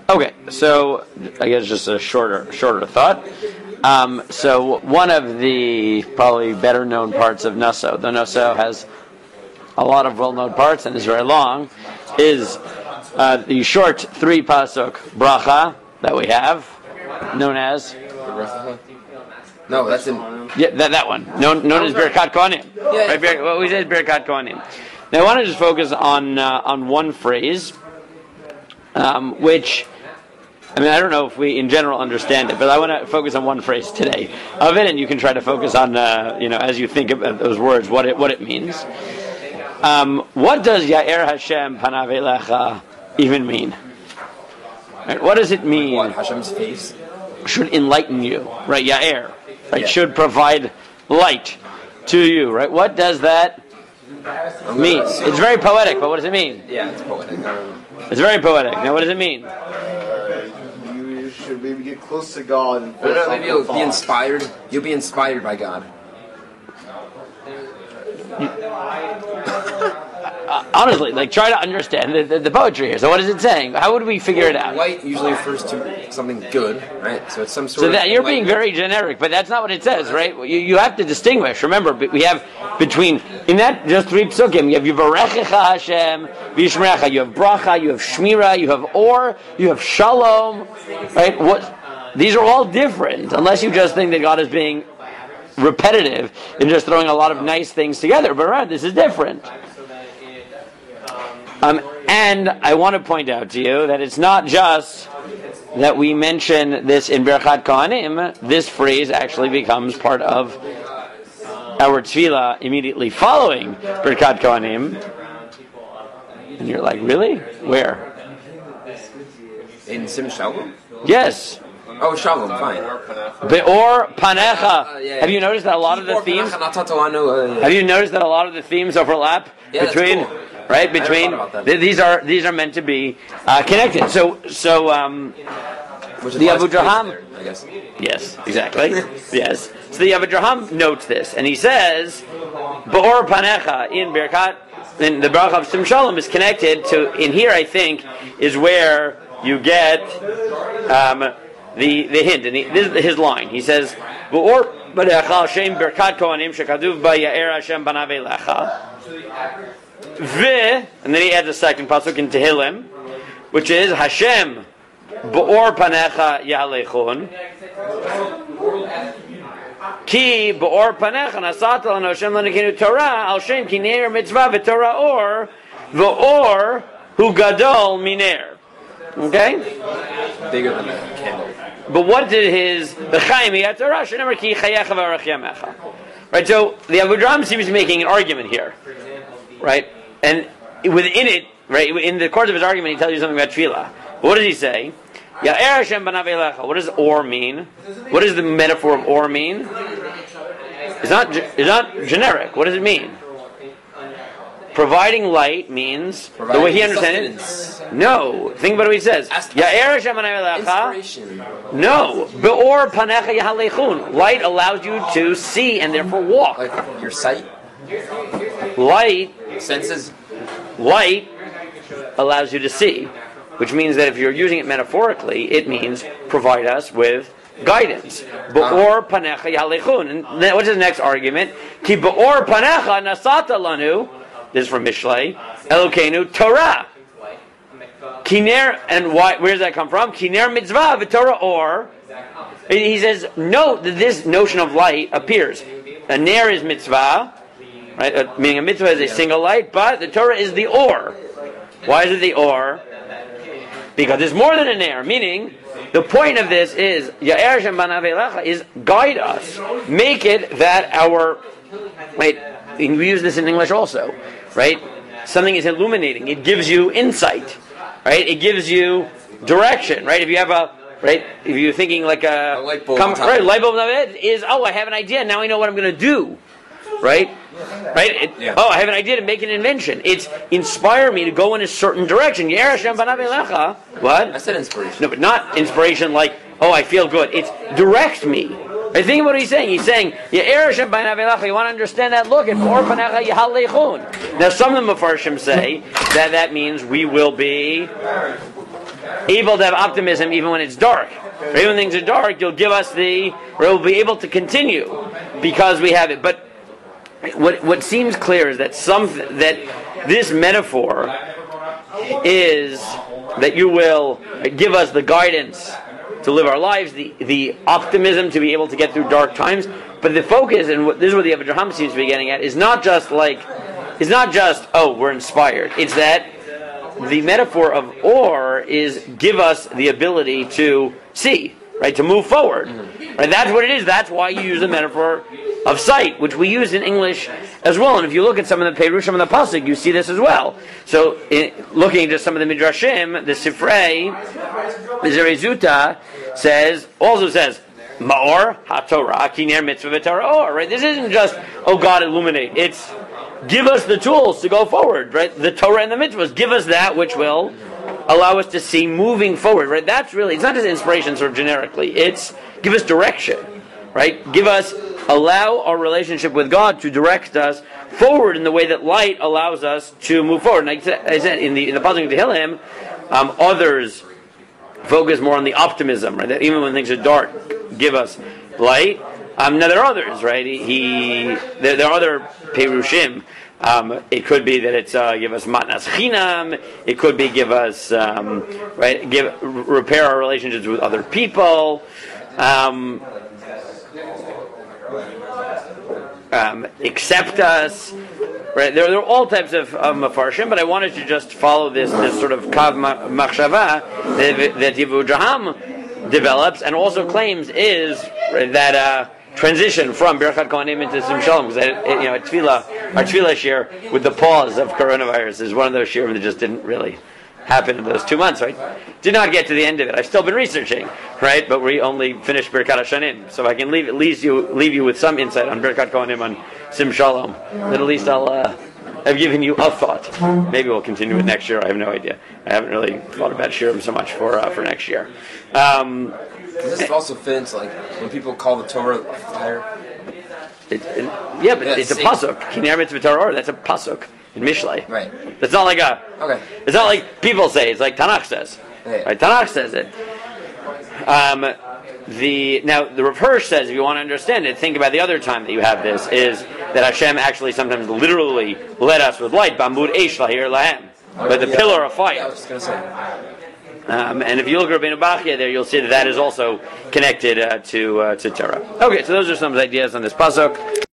Okay, so I guess just a shorter thought. So one of the probably better known parts of Naso, though Naso has a lot of well-known parts and is very long, is the short 3-pasuk bracha that we have, known as. No, that's in. Yeah, that one, known as Birkat Kohanim. Yeah. Right, what we say is Birkat Kohanim. Now I want to just focus on one phrase, which, I mean, I don't know if we in general understand it, but I want to focus on one phrase today of it, and you can try to focus on, as you think about those words, what it means. What does Ya'er Hashem Panav Elecha even mean? Right, what does it mean? What, Hashem's face? Should enlighten you, right? Ya'er, right? Yeah. Should provide light to you, right? What does that mean? It's very poetic, but what does it mean? Yeah, it's poetic. It's very poetic. Now, what does it mean? You should maybe get close to God. And Maybe you'll be inspired. You'll be inspired by God. Honestly, try to understand the poetry here. So what is it saying? How would we figure it out? Light usually refers to something good, right? So it's some sort So of... that you're being very generic, but that's not what it says, right? You have to distinguish. Remember, we have between, in that just 3 psukim, you have Yivarechecha Hashem, V'yishmerecha, you have bracha, you have shmira, you have or, you have shalom, right? These are all different, unless you just think that God is being repetitive and just throwing a lot of nice things together. But right, this is different. And I want to point out to you that it's not just that we mention this in Birkat Kohanim. This phrase actually becomes part of our tefillah immediately following Birkat Kohanim. And you're like, really? Where? In Sim Shalom? Yes. Oh, Shalom, fine. Be'or Panecha. Yeah. Have you noticed that a lot of the themes? Have you noticed that a lot of the themes overlap between? Cool. Right, between these are meant to be connected. So the Abu Draham, I guess. yes, exactly, yes. So the Abu Draham notes this, and he says, "Ba'or panecha in Birkat, in the bracha of Sim Shalom is connected to. In here, I think, is where you get the hint, and this is his line. He says, "Ba'or panecha Hashem Birkat Kohanim shekaduv ba Ya'er Hashem Panav Elecha." And then he adds a second pasuk in Tehillim, which is Hashem Ba'or Panecha Ya'alechun Ki Ba'or Panecha Nasata Lanu Hashem Lanekenu Torah Al Shem Ki Neir Mitzvah V'Torah Or V'Or Hu Gadol Miner. Okay? Bigger than a candle. But what did his B'Chaim Ya'Torah Shenemar Ki Chayecha V'Arach Yamecha? Right, so the Abu Draham seems to be making an argument here. Right? And within it, right, in the course of his argument, he tells you something about tefillah. What does he say? Ya'er Hashem Panav Elecha. What does or mean? What does the metaphor of or mean? It's not generic. What does it mean? Providing light means the way he understands it. No. Think about what he says. Ya'er Hashem Panav Elecha. Inspiration. No. Be'or Panecha Yahalechun. Light allows you to see and therefore walk. Like your sight? Light Senses? Light allows you to see, which means that if you're using it metaphorically, it means provide us with guidance. Ba'or panecha yalechun. And then what's his next argument? Ki ba'or panecha nasata lanu. This is from Mishlei. Elokeinu Torah. Kiner, and why? Where does that come from? Kiner mitzvah v'Torah or. He says, note that this notion of light appears. A ner is mitzvah. Right? Meaning a mitzvah is a single light, but the Torah is the or. Why is it the or? Because it's more than an air. Meaning, the point of this is Ya'er Hashem Panav Elecha is guide us, make it that our. Right? And we use this in English also, right? Something is illuminating. It gives you insight, right? It gives you direction, right? If you have if you're thinking like a light bulb, light bulb on the head is I have an idea. Now I know what I'm going to do. Right? Right? I have an idea to make an invention. It's inspire me to go in a certain direction. Ya'er Hashem Panav Elecha. What? I said inspiration. No, but not inspiration like, I feel good. It's direct me. I think what he's saying. He's saying, Ya'er Hashem Panav Elecha. You want to understand that? Look at Ba'or Panecha Yahalechun. Now, some of the Mefarshim say that means we will be able to have optimism even when it's dark. Or even when things are dark, you'll give us we'll be able to continue because we have it. But what seems clear is that that this metaphor is that you will give us the guidance to live our lives, the optimism to be able to get through dark times. But the focus, and this is what the Avraham seems to be getting at, is not just we're inspired. It's that the metaphor of or is give us the ability to see, right, to move forward. Right, that's what it is. That's why you use the metaphor of sight, which we use in English as well. And if you look at some of the Perushim and the Pasuk, you see this as well. So, looking at some of the Midrashim, the Sifrei, the Zerei Zuta also says, Ma'or HaTorah Kiner Mitzvah V'Torah Or. Right? This isn't just, oh God, illuminate. It's give us the tools to go forward. Right? The Torah and the mitzvahs give us that which will allow us to see moving forward. Right? That's really, it's not just inspiration sort of generically. It's give us direction. Right? Allow our relationship with God to direct us forward in the way that light allows us to move forward. And I said in the Pasuk of Tehillim, others focus more on the optimism, right? That even when things are dark, give us light. Now there are others, right? There are other perushim. It could be that it's give us matnas chinam. It could be give us repair our relationships with other people. Accept us, right? There are all types of mafarshim, but I wanted to just follow this sort of kav machshava that Yehuda develops and also claims is that transition from Birkat Kohanim into Sim Shalom, because our tefillah share with the pause of coronavirus is one of those shirim that just didn't really happen in those 2 months, right? Did not get to the end of it. I've still been researching, right? But we only finished Birkat HaShanim. So if I can leave you with some insight on Birkat Kohanim on Sim Shalom, then at least I've given you a thought. Maybe we'll continue it next year. I have no idea. I haven't really thought about Shirim so much for next year. This also fits like when people call the Torah fire. It's a pasuk. Kiner Mitzvah Torah. That's a pasuk in Mishlei. Right. It's not like It's not like people say. It's like Tanakh says. Yeah. Right? Tanakh says it. The Rav Hirsch says, if you want to understand it, think about the other time that you have this, is that Hashem actually sometimes literally led us with light, Bambud Eish Lahir Lahem, by the pillar of fire. Yeah, I was just going to say. And if you look at Rabbeinu Bachya there, you'll see that is also connected to Torah. Okay, so those are some ideas on this pasuk.